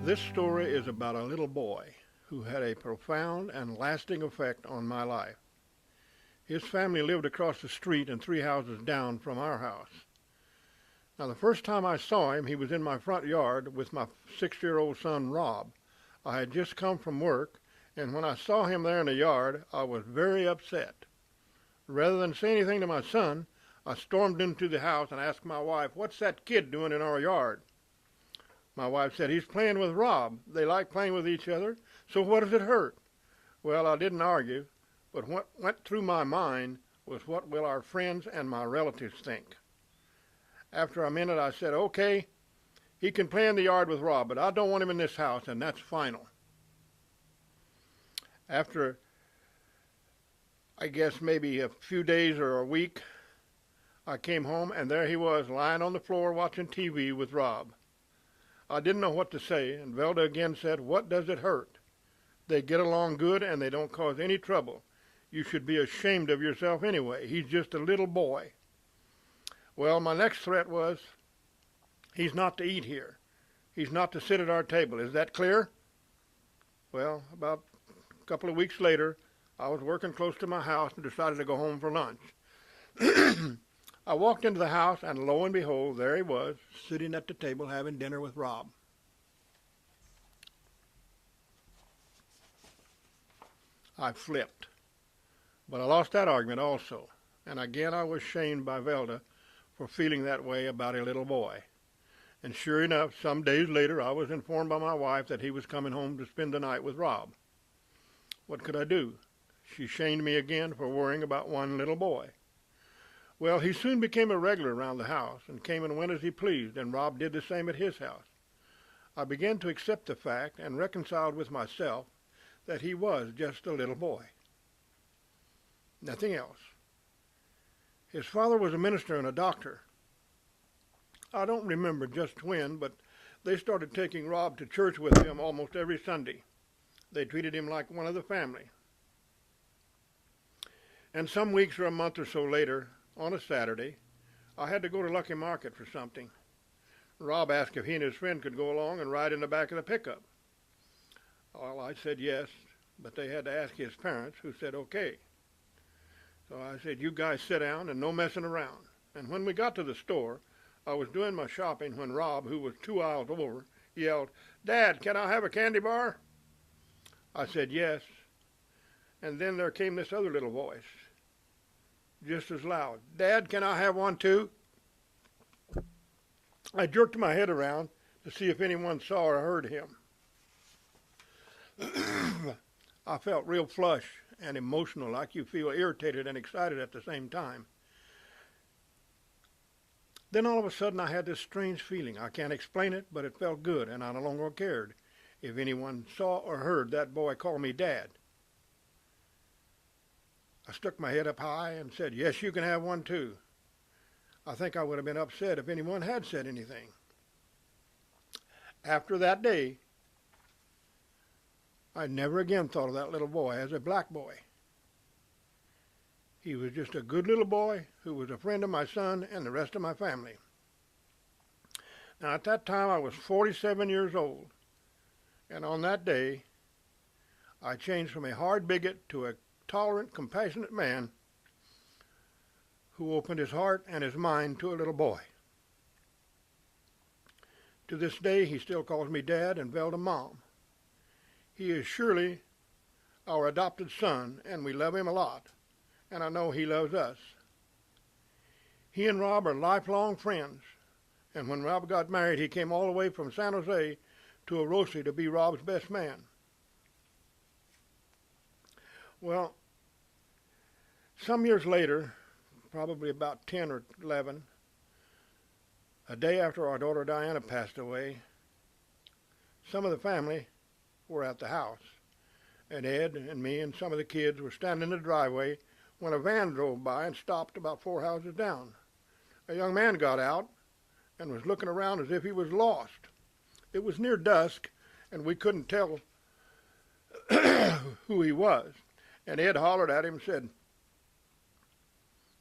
This story is about a little boy who had a profound and lasting effect on my life. His family lived across the street and 3 houses down from our house. Now, the first time I saw him, he was in my front yard with my 6-year-old son, Rob. I had just come from work, and when I saw him there in the yard, I was very upset. Rather than say anything to my son, I stormed into the house and asked my wife, "What's that kid doing in our yard?" My wife said, "He's playing with Rob. They like playing with each other, so what does it hurt?" Well, I didn't argue, but what went through my mind was, what will our friends and my relatives think? After a minute, I said, "Okay, he can play in the yard with Rob, but I don't want him in this house, and that's final." After, I guess, maybe a few days or a week, I came home, and there he was, lying on the floor watching TV with Rob. I didn't know what to say, and Velda again said, "What does it hurt? They get along good, and they don't cause any trouble. You should be ashamed of yourself anyway. He's just a little boy." Well, my next threat was, he's not to eat here. He's not to sit at our table. Is that clear? Well, about a couple of weeks later, I was working close to my house and decided to go home for lunch. I walked into the house, and lo and behold, there he was, sitting at the table having dinner with Rob. I flipped. But I lost that argument also, and again I was shamed by Velda for feeling that way about a little boy. And sure enough, some days later, I was informed by my wife that he was coming home to spend the night with Rob. What could I do? She shamed me again for worrying about one little boy. Well, he soon became a regular around the house and came and went as he pleased, and Rob did the same at his house. I began to accept the fact and reconciled with myself that he was just a little boy. Nothing else. His father was a minister and a doctor. I don't remember just when, but they started taking Rob to church with them almost every Sunday. They treated him like one of the family. And some weeks or a month or so later, on a Saturday, I had to go to Lucky Market for something. Rob asked if he and his friend could go along and ride in the back of the pickup. Well, I said yes, but they had to ask his parents, who said okay. So I said, "You guys sit down and no messing around." And when we got to the store, I was doing my shopping when Rob, who was 2 aisles over, yelled, "Dad, can I have a candy bar?" I said yes. And then there came this other little voice, just as loud, "Dad, can I have one too?" I jerked my head around to see if anyone saw or heard him. I felt real flush and emotional, like you feel irritated and excited at the same time. Then all of a sudden I had this strange feeling. I can't explain it, but it felt good, and I no longer cared if anyone saw or heard that boy call me Dad. I stuck my head up high and said, "Yes, you can have one too." I think I would have been upset if anyone had said anything. After that day, I never again thought of that little boy as a black boy. He was just a good little boy who was a friend of my son and the rest of my family. Now, at that time, I was 47 years old, and on that day, I changed from a hard bigot to a tolerant, compassionate man who opened his heart and his mind to a little boy. To this day, he still calls me Dad and Velda Mom. He is surely our adopted son, and we love him a lot, and I know he loves us. He and Rob are lifelong friends, and when Rob got married, he came all the way from San Jose to Orosi to be Rob's best man. Well, some years later, probably about 10 or 11, a day after our daughter Diana passed away, some of the family were at the house, and Ed and me and some of the kids were standing in the driveway when a van drove by and stopped about 4 houses down. A young man got out and was looking around as if he was lost. It was near dusk, and we couldn't tell who he was. And Ed hollered at him and said,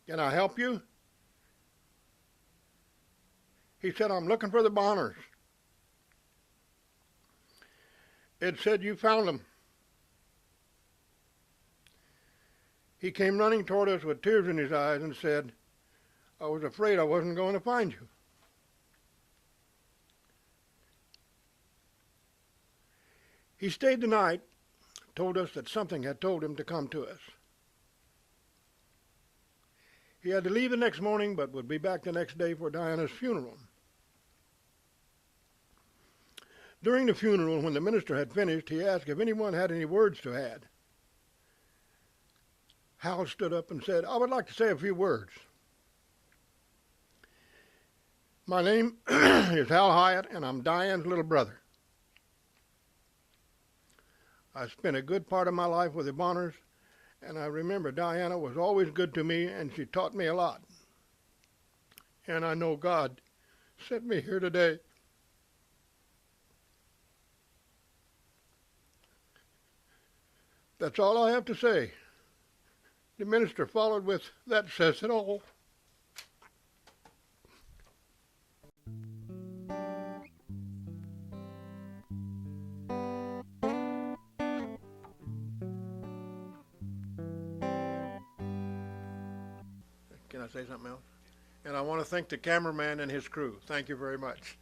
"Can I help you?" He said, "I'm looking for the Bonners." It said you found him. He came running toward us with tears in his eyes and said, I was afraid I wasn't going to find you. He stayed the night, told us that something had told him to come to us. He had to leave the next morning, but would be back the next day for Diana's funeral. During the funeral, when the minister had finished, he asked if anyone had any words to add. Hal stood up and said, I would like to say a few words. My name is Hal Hyatt, and I'm Diane's little brother. I spent a good part of my life with the Bonners, and I remember Diana was always good to me, and she taught me a lot. And I know God sent me here today. That's all I have to say. The minister followed with, that says it all. Can I say something else? And I want to thank the cameraman and his crew. Thank you very much.